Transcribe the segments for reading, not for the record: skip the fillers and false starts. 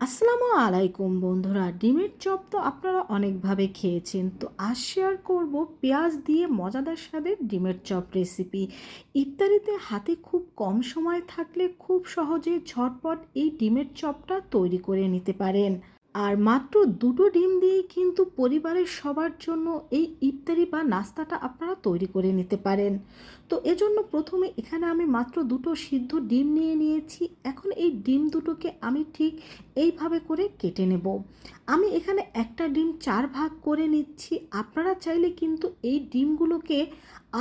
আসসালামু আলাইকুম বন্ধুরা, ডিমের চপ তো আপনারা অনেকভাবে খেয়েছেন। তো আজ শেয়ার করব পেঁয়াজ দিয়ে মজাদার স্বাদের ডিমের চপ রেসিপি। ইফতারিতে হাতে খুব কম সময় থাকলে খুব সহজে ঝটপট এই ডিমের চপটা তৈরি করে নিতে পারেন। আর মাত্র দুটো ডিম দিয়েই কিন্তু পরিবারের সবার জন্য এই ইফতারি বা নাস্তাটা আপনারা তৈরি করে নিতে পারেন। তো এজন্য প্রথমে এখানে আমি মাত্র দুটো সিদ্ধ ডিম নিয়ে নিয়েছি। এখন এই ডিম দুটোকে আমি ঠিক এইভাবে করে কেটে নেব। আমি এখানে একটা ডিম 4 ভাগ করে নিচ্ছি। আপনারা চাইলে কিন্তু এই ডিমগুলোকে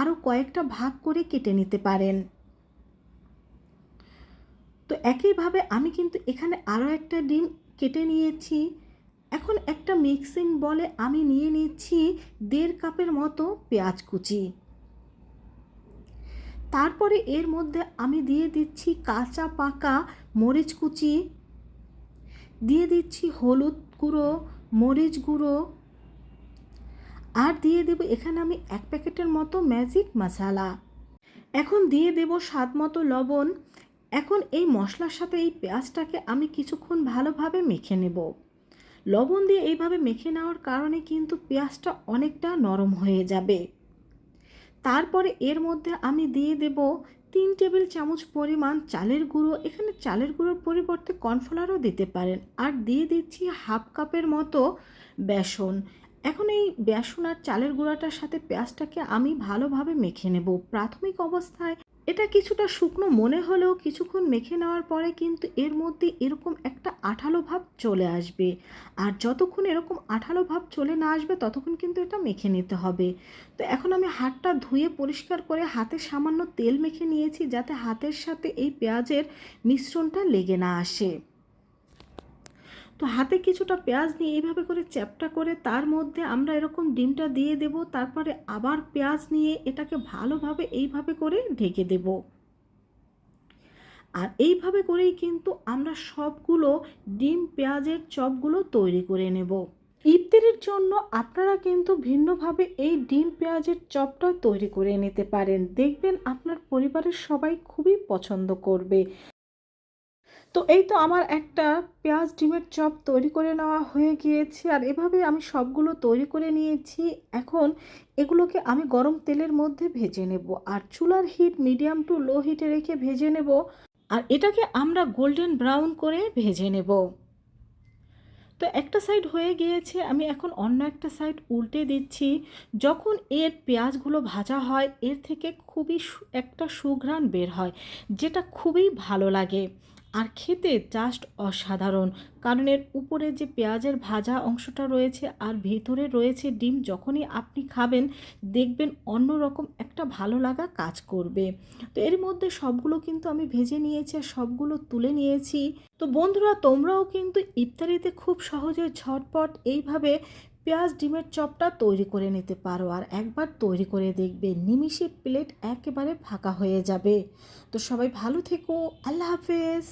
আরও কয়েকটা ভাগ করে কেটে নিতে পারেন। তো একইভাবে আমি কিন্তু এখানে আরও একটা ডিম কেটে নিয়েছি। এখন একটা মিক্সিং বলে আমি নিয়ে নিচ্ছি 1.5 কাপের মতো পেঁয়াজ কুচি। তারপরে এর মধ্যে আমি দিয়ে দিচ্ছি কাঁচা পাকা মরিচ কুচি, দিয়ে দিচ্ছি হলুদ গুঁড়ো, মরিচ গুঁড়ো, আর দিয়ে দেব এখানে আমি 1 প্যাকেটের মতো ম্যাজিক মশলা। এখন দিয়ে দেব স্বাদ মতো লবণ। এখন এই মশলার সাথে এই পেঁয়াজটাকে আমি কিছুক্ষণ ভালোভাবে মেখে নেব। লবণ দিয়ে এইভাবে মেখে নেওয়ার কারণে কিন্তু পেঁয়াজটা অনেকটা নরম হয়ে যাবে। তারপরে এর মধ্যে আমি দিয়ে দেব 3 টেবিল চামচ পরিমাণ চালের গুঁড়ো। এখানে চালের গুঁড়োর পরিবর্তে কর্নফ্লাওয়ারও দিতে পারেন। আর দিয়ে দিচ্ছি 1/2 কাপের মতো বেসন। এখন এই বেসন আর চালের গুঁড়াটার সাথে পেঁয়াজটাকে আমি ভালোভাবে মেখে নেব। প্রাথমিক অবস্থায় এটা কিছুটা শুকনো মনে হলেও কিছুক্ষণ মেখে নেওয়ার পরে কিন্তু এর মধ্যে এরকম একটা আঠালো ভাব চলে আসবে। আর যতক্ষণ এরকম আঠালো ভাব চলে না আসবে ততক্ষণ কিন্তু এটা মেখে নিতে হবে। তো এখন আমি হাতটা ধুয়ে পরিষ্কার করে হাতে সামান্য তেল মেখে নিয়েছি, যাতে হাতের সাথে এই পেঁয়াজের মিশ্রণটা লেগে না আসে। তো হাতে কিছুটা পেঁয়াজ নিয়ে এইভাবে করে চ্যাপ্টা করে তার মধ্যে আমরা এরকম ডিমটা দিয়ে দেব। তারপরে আবার পেঁয়াজ নিয়ে এটাকে ভালোভাবে এইভাবে করে ঢেকে দেব। আর এইভাবে করেই কিন্তু আমরা সবগুলো ডিম পেঁয়াজের চপগুলো তৈরি করে নেব। ইফতারের জন্য আপনারা কিন্তু ভিন্নভাবে এই ডিম পেঁয়াজের চপটা তৈরি করে নিতে পারেন। দেখবেন আপনার পরিবারের সবাই খুবই পছন্দ করবে। তো এই তো আমার একটা পেঁয়াজ ডিমের চপ তৈরি করে নেওয়া হয়ে গিয়েছে। আর এভাবে আমি সবগুলো তৈরি করে নিয়েছি। এখন এগুলোকে আমি গরম তেলের মধ্যে ভেজে নেব। আর চুলার হিট মিডিয়াম টু লো হিটে রেখে ভেজে নেব। আর এটাকে আমরা গোল্ডেন ব্রাউন করে ভেজে নেব। তো একটা সাইড হয়ে গিয়েছে, আমি এখন অন্য একটা সাইড উল্টে দিচ্ছি। যখন এর পেঁয়াজগুলো ভাজা হয় এর থেকে খুবই একটা সুঘ্রাণ বের হয়, যেটা খুবই ভালো লাগে। আর খেতে জাস্ট অসাধারণ, কারণ এর উপরে যে পেঁয়াজের ভাজা অংশটা রয়েছে আর ভেতরে রয়েছে ডিম। যখনই আপনি খাবেন দেখবেন অন্যরকম একটা ভালো লাগা কাজ করবে। তো এর মধ্যে সবগুলো কিন্তু আমি ভেজে নিয়েছি আর সবগুলো তুলে নিয়েছি। তো বন্ধুরা, তোমরাও কিন্তু ইফতারিতে খুব সহজে ঝটপট এইভাবে পেঁয়াজ ডিমের চপটা তৈরি করে নিতে পারো। আর একবার তৈরি করে দেখবে নিমিষে প্লেট একেবারে ফাঁকা হয়ে যাবে। তো সবাই ভালো থেকো। আল্লাহ হাফেজ।